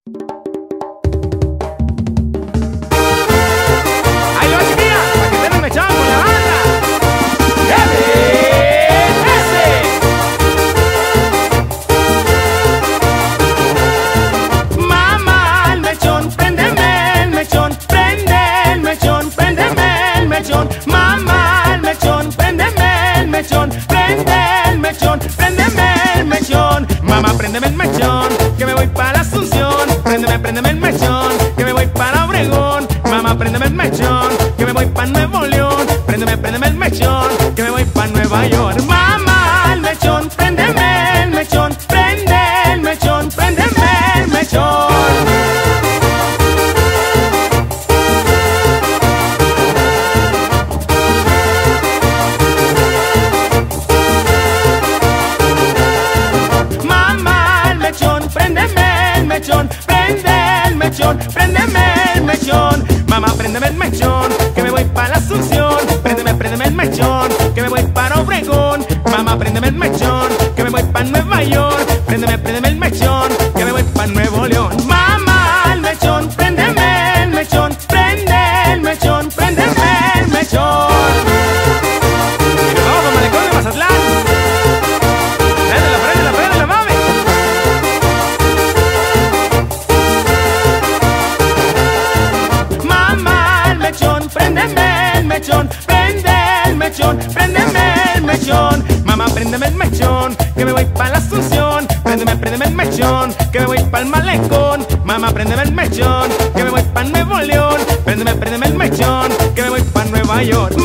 Ahí lo va, chiquilla, para que tengan mechado con la banda. Mamá, el mechón, préndeme el mechón, prende el mechón, préndeme el mechón. Mamá, el mechón, préndeme el mechón, prende el mechón, préndeme el mechón. Mamá, préndeme el mechón, que me voy para la Asunción. Préndeme el mechón, que me voy para Obregón. Mamá, préndeme el mechón, que me voy para Nuevo León. Préndeme el mechón, que me voy para Nueva York. Mamá, el mechón, préndeme el mechón, prende el mechón, préndeme el mechón. Préndeme el mechón, mamá, préndeme el mechón, que me voy para la Asunción. Préndeme el mechón, que me voy para Obregón. Mamá, préndeme el mechón, que me voy para Nueva York. Préndeme el mechón, que me voy para Nuevo León. Mamá, el mechón, préndeme el mechón, prende el mechón, préndeme el mechón. Y nos vamos al malecón de Mazatlán. Préndela, mami. Préndeme el mechón, prende el mechón, préndeme el mechón. Mamá, préndeme el mechón, que me voy para la Asunción. Préndeme el mechón, que me voy para el malecón. Mamá, préndeme el mechón, que me voy para Nuevo León. Préndeme el mechón, que me voy para Nueva York.